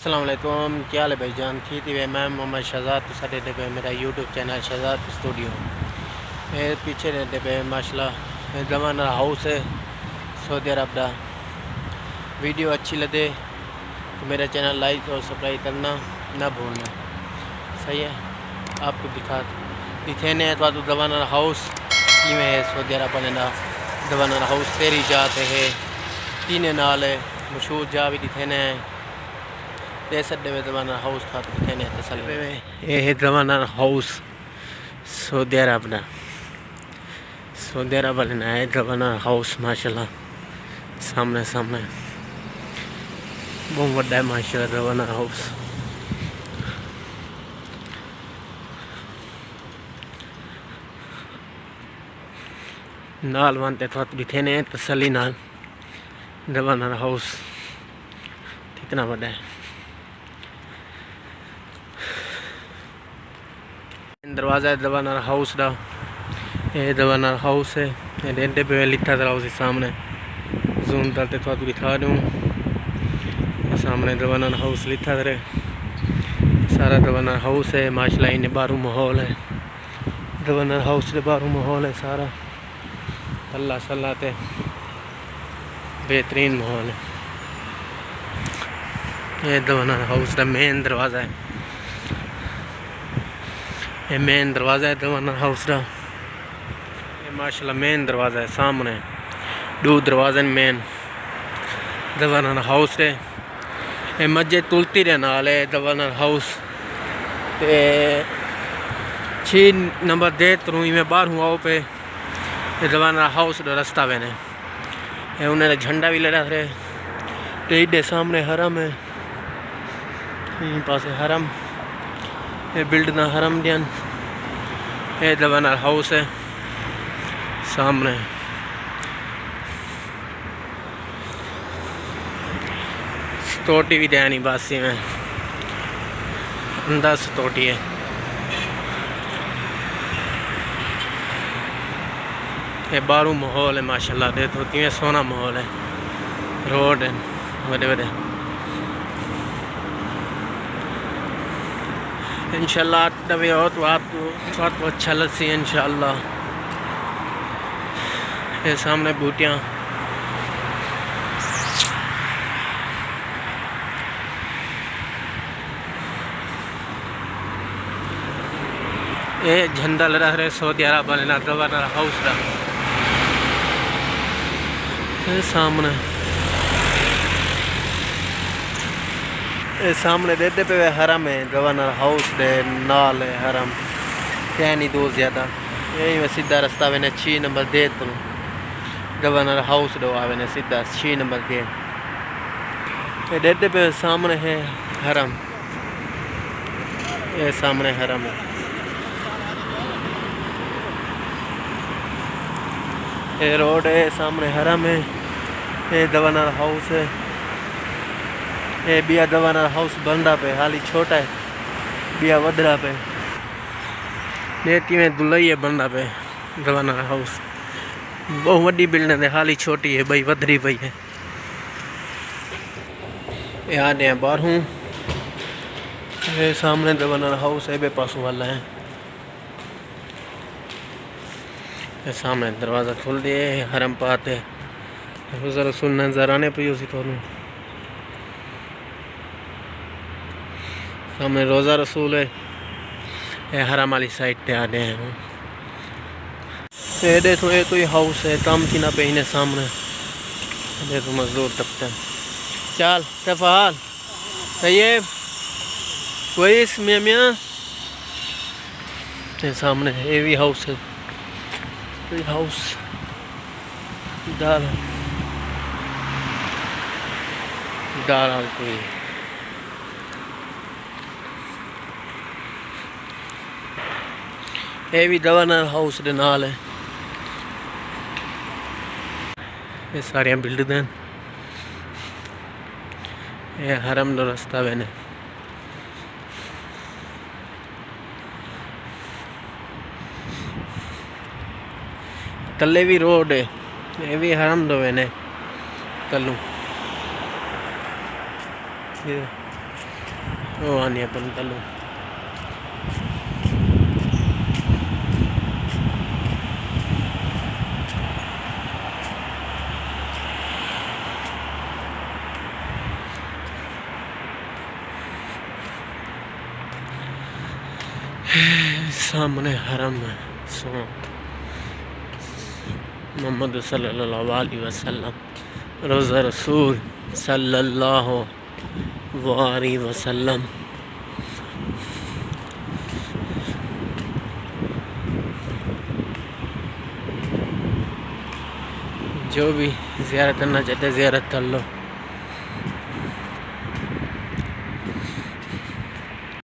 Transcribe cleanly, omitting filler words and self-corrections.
अस्सलाम वालेकुम, क्या हाल है भाईजान? ठीक है, मैं मोहम्मद शहजाद तो साढ़े पे मेरा यूट्यूब चैनल शहजाद स्टूडियो। मेरे पीछे रहते पे माशाल्लाह जमाना हाउस है सऊदी अरब का। वीडियो अच्छी लगे तो मेरा चैनल लाइक और सब्सक्राइब करना ना भूलना। सही है, आपको दिखाने तो जमाना हाउस में है सऊदी अरब ना। जमाना हाउस तेरी जाते है तीन नाल है मशहूर जा भी दिखाने हैं। जमाना हाउस था दिखाने ये है जमाना हाउस सऊदी अरब ना। सऊदी अरब वाले ना है जमाना हाउस माशाल्लाह। सामने सामने बहुत बड़ा है माशाल्लाह जमाना हाउस। नाल वनते थोड़ा दिखाने तसली नाल जमाना हाउस कितना बड़ा है। दरवाज़ा है जवाना हाउस का। ये जवाना हाउस है। डेंटे पे लिखा था उसी सामने जूम करते थोड़ा दिखा दूँ। सामने जवाना हाउस लिखा था। सारा जवाना हाउस है माशाल्लाह। इन्हें बारू माहौल है जवाना हाउस के बारू माहौल है सारा अल्लाह सल्ला ते बेहतरीन माहौल है। ये जवाना हाउस का मेन दरवाज़ा है। ये मेन दरवाज़ा है जवाना हाउस का। ये माशाल्लाह मेन दरवाज़ा है सामने दो दरवाजे मेन जवाना हाउस है। ये मस्जिद तुलती रे नाल है जवाना हाउस ते 6 नंबर दे तरू में बाहर हुआ पे ये जवाना हाउस का रास्ता बने। ये उन्हें झंडा भी लड़ा थे ते सामने हरम है। यहीं पास हरम ये बिल्डिंग हरम दियन। ये जवाना हाउस है सामने। सतोटी भी दयानी बासी में अंदर सतोटी है। ये बारू माहौल है माशाल्लाह। देखो किमें सोना माहौल है। रोड है बड़े बड़े। इंशाल्लाह तभी हो तो आपको अच्छा लगती है इंशाल्लाह। ये सामने बूटियाँ ये झंडा लड़ा रहे सऊदी अरब वाले ना जवाना हाउस का। ये सामने देते पे हरम है जवाना हाउस दे नाल है हरम क्या नहीं दूर ज़्यादा। यही में सीधा रास्ता मैंने 6 नंबर दे तो जवाना हाउस दो आवे ने सीधा 6 नंबर के। ये देते पे सामने है हरम। ये सामने हरम है। ये रोड है सामने हरम है। ये जवाना हाउस है। ये बिया जवाना हाउस बंदा पे हाली छोटा है बिया वदरा पे नेती में दुलई है बंदा पे जवाना हाउस बहुत बड़ी बिल्डिंग है हाली छोटी है भाई वदरी पई है। ये आने बाहर हूँ। ये सामने जवाना हाउस है बे पासों वाला है। ये सामने दरवाज़ा खोल दिए हरम पाते रोज़ा रसूल नजर आने पी उसी थोनू सामने रोज़ा रसूल है। ये हरम वाली साइड पे आने हैं। ये देखो ये कोई हाउस है काम की ना पे इन्हें सामने देखो मजदूर तबते चल तफाल तैयब कोई मियाँ मियाँ। ये सामने ये भी हाउस है कोई हाउस दाल दाल कोई ये भी जवाना हाउस दे नाल है। ये सारिया बिल्डिंग हैं। ये हरम दा रास्ता बने। तले भी रोड है। ये भी हरम दो बने तलू। वो आने अपन तलू सामने हरम है। सो मोहम्मद सल्लल्लाहु अलैहि वसल्लम रोज़ा रसूल सल्लल्लाहु अलैहि वसल्लम। जो भी ज़ियारत करना चाहते ज़ियारत कर लो।